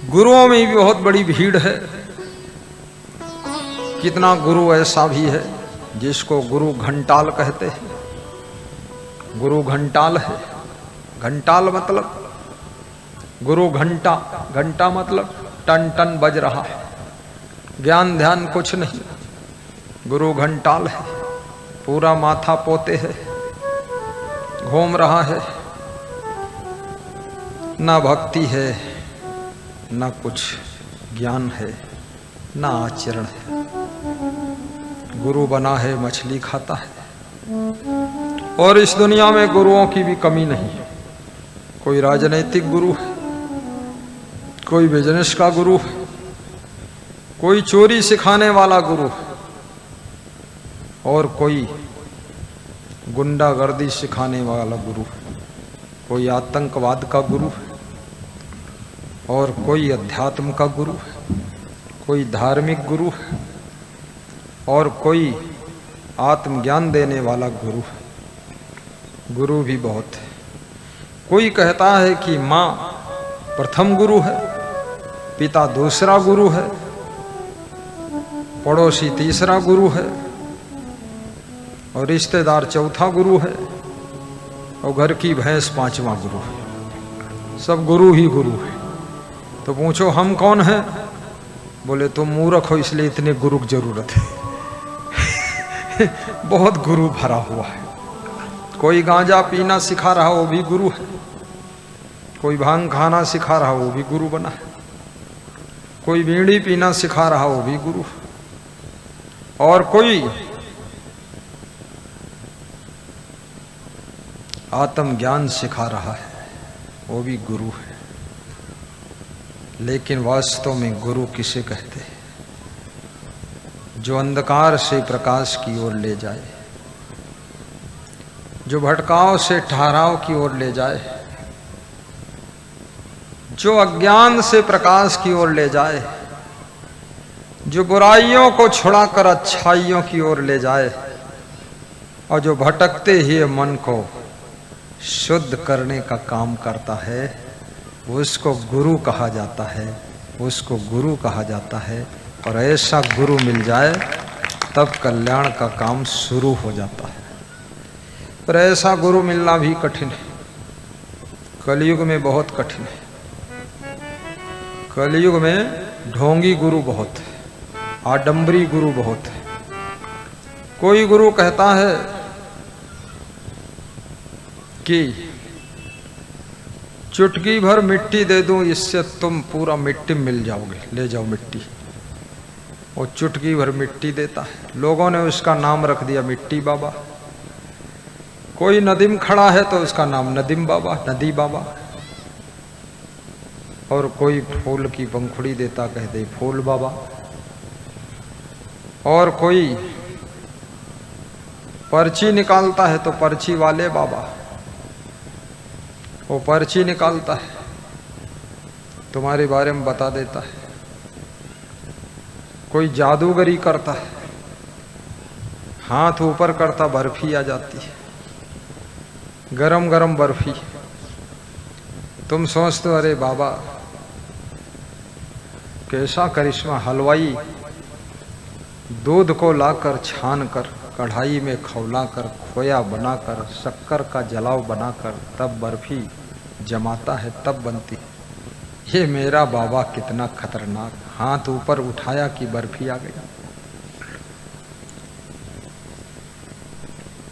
गुरुओं में भी बहुत बड़ी भीड़ है। कितना गुरु ऐसा भी है जिसको गुरु घंटाल कहते हैं। गुरु घंटाल है। घंटाल मतलब गुरु घंटा, घंटा मतलब टन टन बज रहा है, ज्ञान ध्यान कुछ नहीं। गुरु घंटाल है, पूरा माथा पोते है, घूम रहा है, ना भक्ति है, ना कुछ ज्ञान है, ना आचरण है। गुरु बना है, मछली खाता है। और इस दुनिया में गुरुओं की भी कमी नहीं है। कोई राजनीतिक गुरु है, कोई बिजनेस का गुरु है, कोई चोरी सिखाने वाला गुरु है, और कोई गुंडागर्दी सिखाने वाला गुरु है, कोई आतंकवाद का गुरु है, और कोई अध्यात्म का गुरु है, कोई धार्मिक गुरु है, और कोई आत्मज्ञान देने वाला गुरु है। गुरु भी बहुत है। कोई कहता है कि माँ प्रथम गुरु है, पिता दूसरा गुरु है, पड़ोसी तीसरा गुरु है, और रिश्तेदार चौथा गुरु है, और घर की भैंस पांचवा गुरु है। सब गुरु ही गुरु है। तो पूछो हम कौन हैं? बोले तुम मूर्ख हो, इसलिए इतने गुरु की जरूरत है। बहुत गुरु भरा हुआ है। कोई गांजा पीना सिखा रहा वो भी गुरु है, कोई भांग खाना सिखा रहा वो भी गुरु बना है, कोई बीड़ी पीना सिखा रहा वो भी गुरु है, और कोई आत्मज्ञान सिखा रहा है वो भी गुरु है। लेकिन वास्तव में गुरु किसे कहते हैं? जो अंधकार से प्रकाश की ओर ले जाए, जो भटकाव से ठहराव की ओर ले जाए, जो अज्ञान से प्रकाश की ओर ले जाए, जो बुराइयों को छुड़ाकर अच्छाइयों की ओर ले जाए, और जो भटकते ही मन को शुद्ध करने का काम करता है, उसको गुरु कहा जाता है। उसको गुरु कहा जाता है। और ऐसा गुरु मिल जाए तब कल्याण का काम शुरू हो जाता है। पर ऐसा गुरु मिलना भी कठिन है। कलयुग में बहुत कठिन है। कलयुग में ढोंगी गुरु बहुत है, आडंबरी गुरु बहुत है। कोई गुरु कहता है कि चुटकी भर मिट्टी दे दूं, इससे तुम पूरा मिट्टी मिल जाओगे, ले जाओ मिट्टी। वो चुटकी भर मिट्टी देता है। लोगों ने उसका नाम रख दिया मिट्टी बाबा। कोई नदीम खड़ा है तो उसका नाम नदीम बाबा, नदी बाबा। और कोई फूल की पंखुड़ी देता, कहते फूल बाबा। और कोई पर्ची निकालता है तो पर्ची वाले बाबा। वो पर्ची निकालता है, तुम्हारे बारे में बता देता है। कोई जादूगरी करता है, हाथ ऊपर करता, बर्फी आ जाती है, गरम गरम बर्फी। तुम सोचते हो अरे बाबा कैसा करिश्मा। हलवाई दूध को लाकर छान कर कढ़ाई में खौलाकर खोया बनाकर शक्कर का जलाव बनाकर तब बर्फी जमाता है, तब बनती है। ये मेरा बाबा कितना खतरनाक। हाथ ऊपर उठाया कि बर्फी आ गई।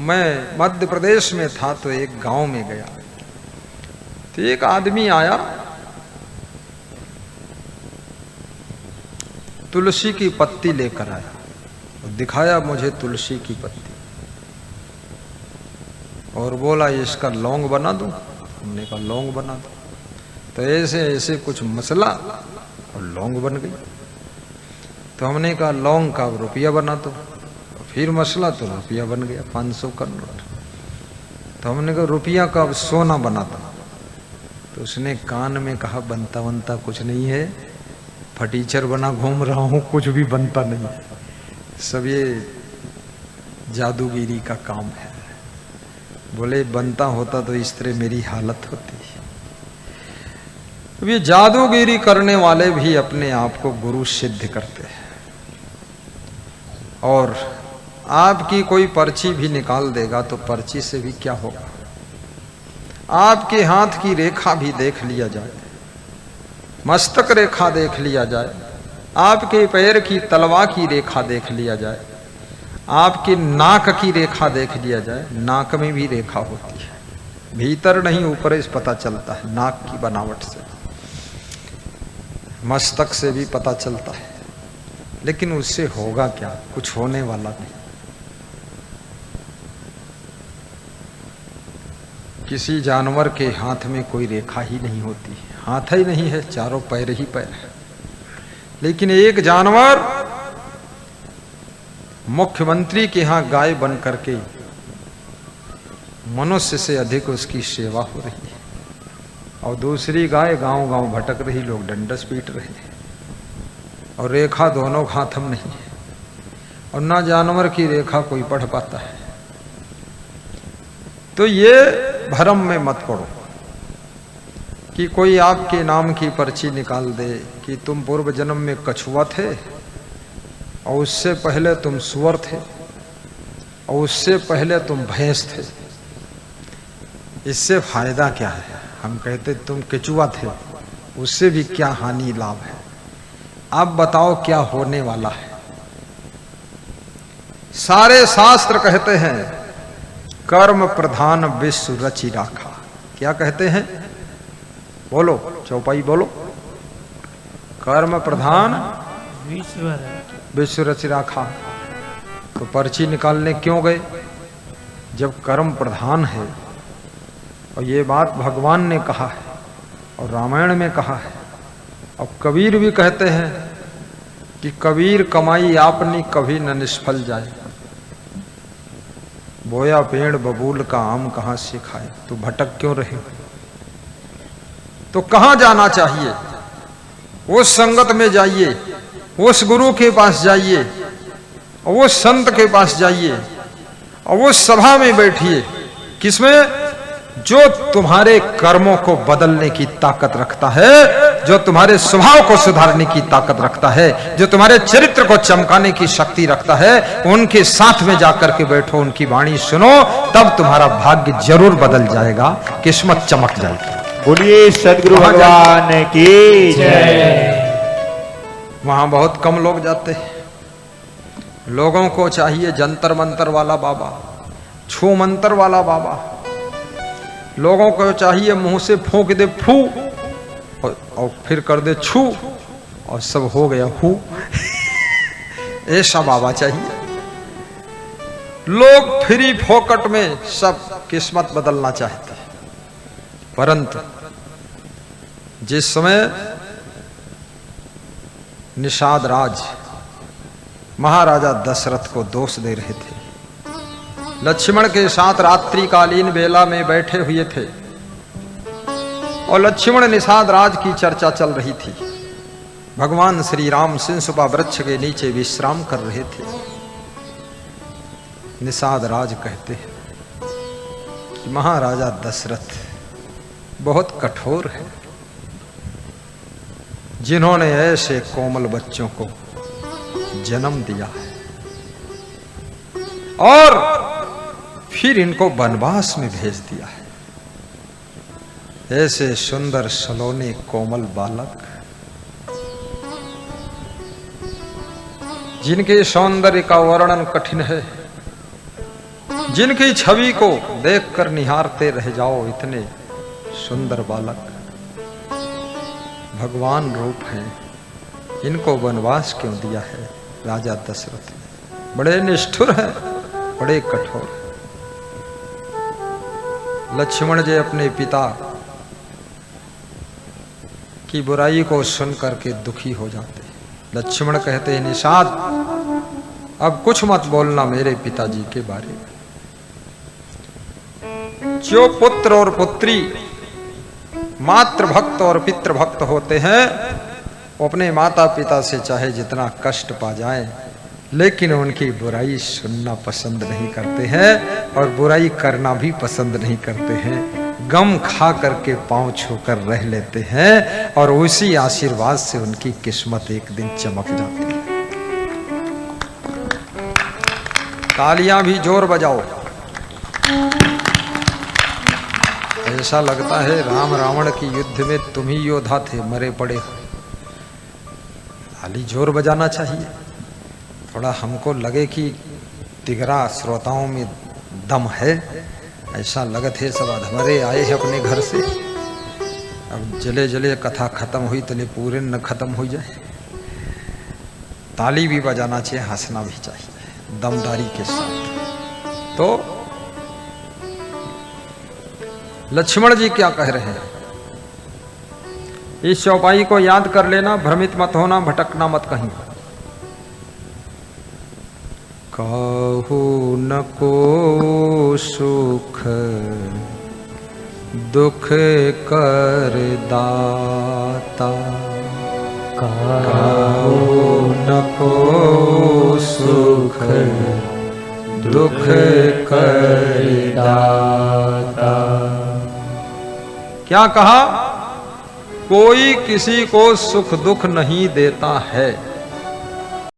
मैं मध्य प्रदेश में था तो एक गांव में गया, तो एक आदमी आया, तुलसी की पत्ती लेकर आया, दिखाया मुझे तुलसी की पत्ती, और बोला इसका लौंग बना दूं। हमने कहा लौंग बना दो। तो ऐसे ऐसे कुछ मसला और लौंग बन गई। तो हमने कहा लौंग का रुपया बना दो। फिर मसला तो रुपया बन गया, 500 का नोट। तो हमने कहा रुपया का अब सोना बना दो। तो उसने कान में कहा बनता बनता कुछ नहीं है, फटीचर बना घूम रहा हूं, कुछ भी बनता नहीं है, सब ये जादूगिरी का काम है। बोले बनता होता तो इस तरह मेरी हालत होती। ये जादूगिरी करने वाले भी अपने आप को गुरु सिद्ध करते हैं, और आपकी कोई पर्ची भी निकाल देगा तो पर्ची से भी क्या होगा। आपके हाथ की रेखा भी देख लिया जाए, मस्तक रेखा देख लिया जाए, आपके पैर की तलवा की रेखा देख लिया जाए, आपकी नाक की रेखा देख लिया जाए। नाक में भी रेखा होती है, भीतर नहीं ऊपर से पता चलता है, नाक की बनावट से, मस्तक से भी पता चलता है। लेकिन उससे होगा क्या? कुछ होने वाला नहीं। किसी जानवर के हाथ में कोई रेखा ही नहीं होती, हाथ ही नहीं है, चारों पैर ही पैर है। लेकिन एक जानवर मुख्यमंत्री के यहां गाय बन करके मनुष्य से अधिक उसकी सेवा हो रही है, और दूसरी गाय गांव-गांव भटक रही, लोग डंडस पीट रहे हैं, और रेखा दोनों हाथम नहीं है, और ना जानवर की रेखा कोई पढ़ पाता है। तो ये भ्रम में मत पड़ो कि कोई आपके नाम की पर्ची निकाल दे कि तुम पूर्व जन्म में कछुआ थे, और उससे पहले तुम सुअर थे, और उससे पहले तुम भैंस थे। इससे फायदा क्या है? हम कहते तुम केचुआ थे, उससे भी क्या हानि लाभ है? आप बताओ क्या होने वाला है? सारे शास्त्र कहते हैं कर्म प्रधान विश्व रचि राखा। क्या कहते हैं? बोलो चौपाई बोलो। कर्म प्रधान विश्व रचि राखा। तो पर्ची निकालने क्यों गए जब कर्म प्रधान है? और ये बात भगवान ने कहा है और रामायण में कहा है, और कबीर भी कहते हैं कि कबीर कमाई आपनी कभी न निष्फल जाए, बोया पेड़ बबूल का आम कहां से खाए। तो भटक क्यों रहे? तो कहां जाना चाहिए? उस संगत में जाइए, उस गुरु के पास जाइए, और उस संत के पास जाइए, और उस सभा में बैठिए। किसमें? जो तुम्हारे कर्मों को बदलने की ताकत रखता है, जो तुम्हारे स्वभाव को सुधारने की ताकत रखता है, जो तुम्हारे चरित्र को चमकाने की शक्ति रखता है, उनके साथ में जाकर के बैठो, उनकी वाणी सुनो, तब तुम्हारा भाग्य जरूर बदल जाएगा, किस्मत चमक जाएगी। बोलिए सदगुरु भगवान की जय। वहां बहुत कम लोग जाते हैं। लोगों को चाहिए जंतर मंतर वाला बाबा, छू मंतर वाला बाबा। लोगों को चाहिए मुंह से फूंक दे फू, और फिर कर दे छू, और सब हो गया हू। ऐसा बाबा चाहिए। लोग फ्री फोकट में सब किस्मत बदलना चाहते हैं, परंतु जिस समय निषाद राज महाराजा दशरथ को दोष दे रहे थे, लक्ष्मण के साथ रात्रिकालीन बेला में बैठे हुए थे, और लक्ष्मण निषाद राज की चर्चा चल रही थी। भगवान श्री राम सिंसुपा वृक्ष के नीचे विश्राम कर रहे थे। निषाद राज कहते हैं कि महाराजा दशरथ बहुत कठोर है, जिन्होंने ऐसे कोमल बच्चों को जन्म दिया है और फिर इनको वनवास में भेज दिया है। ऐसे सुंदर सलोने कोमल बालक, जिनके सौंदर्य का वर्णन कठिन है, जिनकी छवि को देखकर निहारते रह जाओ, इतने सुंदर बालक भगवान रूप हैं, इनको वनवास क्यों दिया है राजा दशरथ ने? बड़े निष्ठुर हैं, बड़े कठोर। लक्ष्मण जी अपने पिता की बुराई को सुन करके दुखी हो जाते। लक्ष्मण कहते हैं निषाद अब कुछ मत बोलना मेरे पिताजी के बारे में। जो पुत्र और पुत्री मातृभक्त और पितृभक्त होते हैं, वो अपने माता पिता से चाहे जितना कष्ट पा जाएं, लेकिन उनकी बुराई सुनना पसंद नहीं करते हैं और बुराई करना भी पसंद नहीं करते हैं। गम खा करके पांव छूकर रह लेते हैं और उसी आशीर्वाद से उनकी किस्मत एक दिन चमक जाती है। तालियां भी जोर बजाओ। ऐसा लगता है राम रावण की युद्ध में तुम ही योद्धा थे, मरे पड़े हो। ताली जोर बजाना चाहिए, थोड़ा हमको लगे कि तिगरा श्रोताओं में दम है। ऐसा लगत है सब अधमरे आए हैं अपने घर से, अब जले जले कथा खत्म हुई तले पूरे न खत्म हो जाए। ताली भी बजाना चाहिए, हंसना भी चाहिए दमदारी के साथ। तो लक्ष्मण जी क्या कह रहे हैं, इस चौपाई को याद कर लेना, भ्रमित मत होना, भटकना मत कहीं। कहू न को सुख दुख कर दाता, कहू न को सुख दुख कर दाता। क्या कहा, कोई किसी को सुख दुख नहीं देता है।